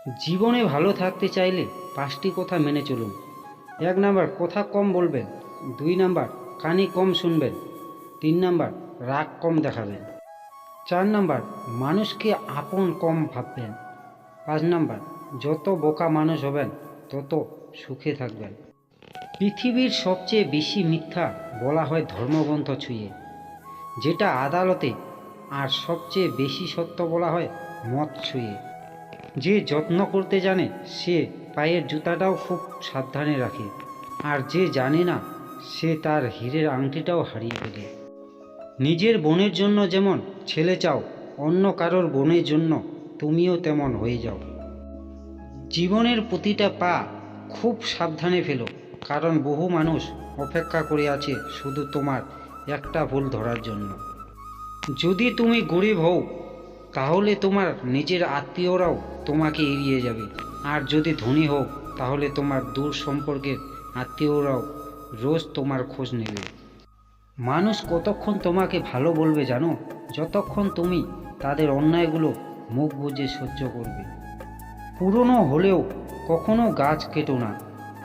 জীবনে ভালো থাকতে চাইলে 5টি কথা মেনে চলুন। 1 নাম্বার, কথা কম বলবেন। 2 নাম্বার, কানে কম শুনবেন। 3 নাম্বার, রাগ কম দেখাবেন। 4 নাম্বার, মানুষকে আপন কম ভাববেন। 5 নাম্বার, যত বোকা মানুষ হবেন তত সুখে থাকবেন। পৃথিবীর সবচেয়ে বেশি মিথ্যা বলা হয় ধর্মগ্রন্থ ছুঁয়ে, যেটা আদালতে, আর সবচেয়ে বেশি সত্য বলা হয় মদ ছুঁয়ে। যে যত্ন করতে জানে সে পায়ের জুতাটাও খুব সাবধানে রাখে, আর যে জানে না সে তার হীরের আংটিটাও হারিয়ে ফেলে। নিজের বোনের জন্য যেমন ছেলে চাও, অন্য কারোর বোনের জন্য তুমিও তেমন হয়ে যাও। জীবনের প্রতিটা পা খুব সাবধানে ফেলো, কারণ বহু মানুষ অপেক্ষা করে আছে শুধু তোমার একটা ভুল ধরার জন্য। যদি তুমি গরিব হও তাহলে তোমার নিজের আত্মীয়রাও তোমাকে এড়িয়ে যাবে, আর যদি ধনী হও তাহলে তোমার দূর সম্পর্কের আত্মীয়রাও রোজ তোমার খোঁজ নেবে। মানুষ কতক্ষণ তোমাকে ভালো বলবে জানো? যতক্ষণ তুমি তাদের অন্যায়গুলো মুখ বুজে সহ্য করবে। পুরনো হলেও কখনো গাছ কেটো না,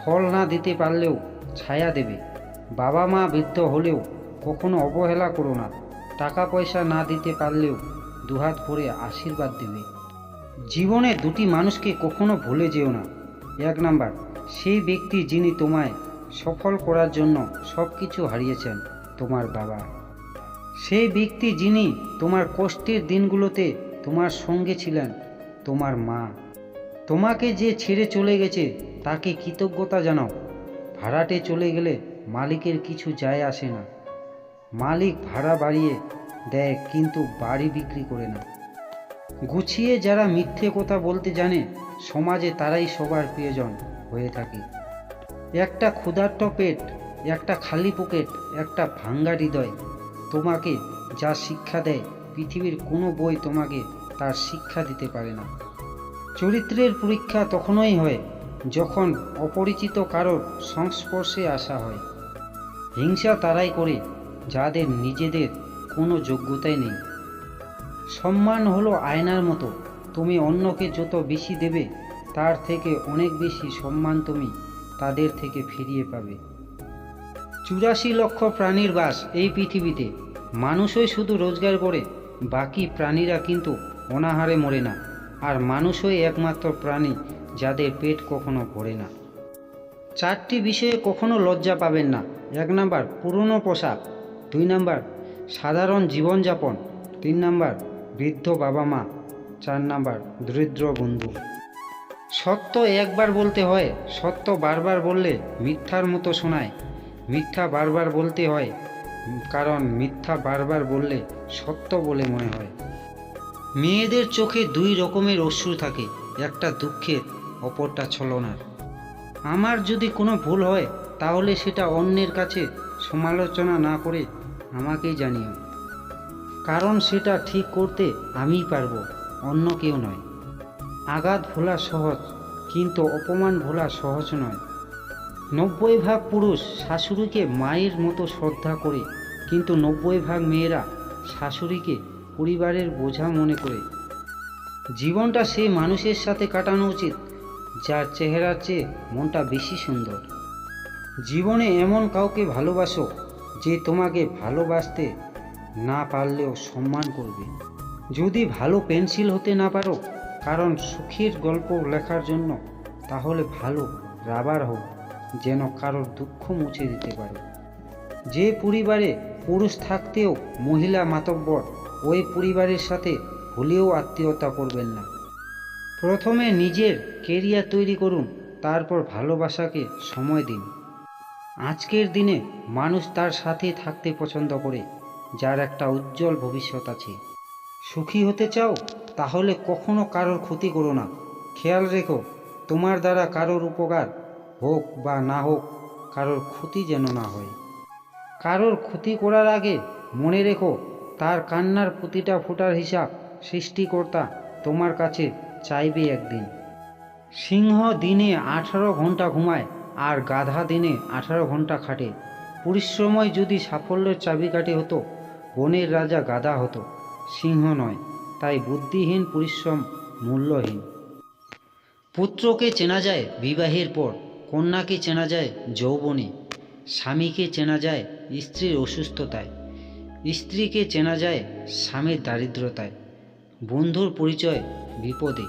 ফল না দিতে পারলেও ছায়া দেবে। বাবা মা বৃদ্ধ হলেও কখনো অবহেলা করো না, টাকা পয়সা না দিতে পারলেও দুহাত ভরে আশীর্বাদ দেবে। জীবনে 2টি মানুষকে কখনো ভুলে যেও না। 1 নাম্বার, সেই ব্যক্তি যিনি তোমায় সফল করার জন্য সব কিছু হারিয়েছেন, তোমার বাবা। সেই ব্যক্তি যিনি তোমার কষ্টের দিনগুলোতে তোমার সঙ্গে ছিলেন, তোমার মা। তোমাকে যে ছেড়ে চলে গেছে তাকে কৃতজ্ঞতা জানাও। ভাড়াটে চলে গেলে মালিকের কিছু যায় আসে না। মালিক ভাড়া বাড়িয়ে দেয় কিন্তু বাড়ি বিক্রি করে না। গুছিয়ে যারা মিথ্যে কথা বলতে জানে সমাজে তারাই সবার প্রিয়জন হয়ে থাকে। একটা ক্ষুধার্ত পেট, একটা খালি পকেট, একটা ভাঙ্গা হৃদয় তোমাকে যা শিক্ষা দেয় পৃথিবীর কোনো বই তোমাকে তার শিক্ষা দিতে পারে না। চরিত্রের পরীক্ষা তখনই হয় যখন অপরিচিত কারোর সংস্পর্শে আসা হয়। হিংসা তারাই করে যাদের নিজেদের কোনো যোগ্যতাই নেই। সম্মান হলো আয়নার মতো, তুমি অন্যকে যত বেশি দেবে তার থেকে অনেক বেশি সম্মান তুমি তাদের থেকে ফিরিয়ে পাবে। 84 লক্ষ প্রাণীর বাস এই পৃথিবীতে, মানুষই শুধু রোজগার করে, বাকি প্রাণীরা কিন্তু অনাহারে মরে না। আর মানুষই একমাত্র প্রাণী যাদের পেট কখনো ভরে না। 4টি বিষয়ে কখনো লজ্জা পাবেন না। 1 নাম্বার, পুরনো পোশাক। 2 নাম্বার, সাধারণ জীবনযাপন। 3 নাম্বার, বৃদ্ধ বাবা মা। 4 নাম্বার, দরিদ্র বন্ধু। সত্য একবার বলতে হয়, সত্য বারবার বললে মিথ্যার মতো শোনায়। মিথ্যা বারবার বলতে হয়, কারণ মিথ্যা বারবার বললে সত্য বলে মনে হয়। মেয়েদের চোখে 2 রকমের অশ্রু থাকে, একটা দুঃখের, অপরটা ছলনার। আমার যদি কোনো ভুল হয় তাহলে সেটা অন্যের কাছে সমালোচনা না করে আমাকেই জানিও, কারণ সেটা ঠিক করতে আমিই পারবো, অন্য কেউ নয়। আঘাত ভোলা সহজ, কিন্তু অপমান ভোলা সহজ নয়। 90% পুরুষ শাশুড়িকে মায়ের মতো শ্রদ্ধা করে, কিন্তু 90% মেয়েরা শাশুড়িকে পরিবারের বোঝা মনে করে। জীবনটা সেই মানুষের সাথে কাটানো উচিত যার চেহারার চেয়ে মনটা বেশি সুন্দর। জীবনে এমন কাউকে ভালোবাসো যে তোমাকে ভালোবাসতে না পারলেও সম্মান করবে। যদি ভালো পেন্সিল হতে না পারো কারণ সুখের গল্প লেখার জন্য, তাহলে ভালো রাবার হোক, যেন কারোর দুঃখ মুছে দিতে পারে। যে পরিবারে পুরুষ থাকতেও মহিলা মাতব্বর, ওই পরিবারের সাথে ভুলেও আত্মীয়তা করবেন না। প্রথমে নিজের কেরিয়ার তৈরি করুন, তারপর ভালোবাসাকে সময় দিন। আজকের দিনে মানুষ তার সাথে থাকতে পছন্দ করে যার একটা উজ্জ্বল ভবিষ্যৎ আছে। সুখী হতে চাও? তাহলে কখনো কারোর ক্ষতি করো না। খেয়াল রেখো তোমার দ্বারা কারোর উপকার হোক বা না হোক, কারোর ক্ষতি যেন না হয়। কারোর ক্ষতি করার আগে মনে রেখো তার কান্নার প্রতিটা ফোঁটার হিসাব সৃষ্টিকর্তা তোমার কাছে চাইবে একদিন। সিংহ দিনে 18 ঘন্টা ঘুমায়, আর গাধা দিনে 18 ঘন্টা খাটে। পরিশ্রমই যদি সাফল্যের চাবিকাঠি হতো, বনের রাজা গাধা হতো, সিংহ নয়। তাই বুদ্ধিহীন পরিশ্রম মূল্যহীন। পুত্রকে চেনা যায় বিবাহের পর, কন্যাকে চেনা যায় যৌবনে, স্বামীকে চেনা যায় স্ত্রীর অসুস্থতায়, স্ত্রীকে চেনা যায় স্বামীর দারিদ্রতায়, বন্ধুর পরিচয় বিপদে,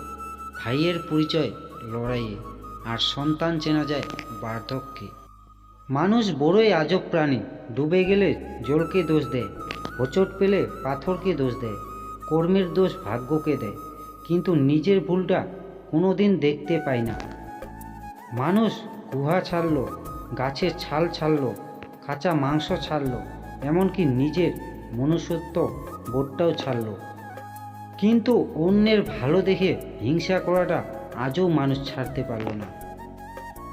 ভাইয়ের পরিচয় লড়াইয়ে, আর সন্তান চেনা যায় বার্ধক্যে। মানুষ বড়ই আজব প্রাণী, ডুবে গেলে জলকে দোষ দেয়, হোঁচট পেলে পাথরকে দোষ দেয়, কর্মের দোষ ভাগ্যকে দেয়, কিন্তু নিজের ভুলটা কোনোদিন দেখতে পায় না। মানুষ গুহা ছাড়ল, গাছের ছাল ছাড়ল, কাঁচা মাংস ছাড়ল, এমনকি নিজের মনুষ্যত্ব বোধটাও ছাড়ল, কিন্তু অন্যের ভালো দেখে হিংসা করাটা আজও মানুষ ছাড়তে পারল না।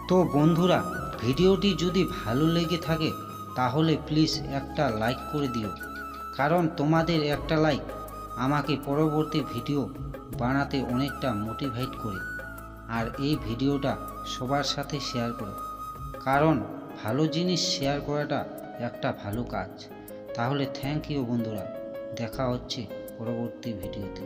তো বন্ধুরা, ভিডিওটি যদি ভালো লেগে থাকে তাহলে প্লিজ একটা লাইক করে দিও, কারণ তোমাদের একটা লাইক আমাকে পরবর্তী ভিডিও বানাতে অনেকটা মোটিভেট করে। আর এই ভিডিওটা সবার সাথে শেয়ার করো, কারণ ভালো জিনিস শেয়ার করাটা একটা ভালো কাজ। তাহলে থ্যাংক ইউ বন্ধুরা, দেখা হচ্ছে পরবর্তী ভিডিওতে।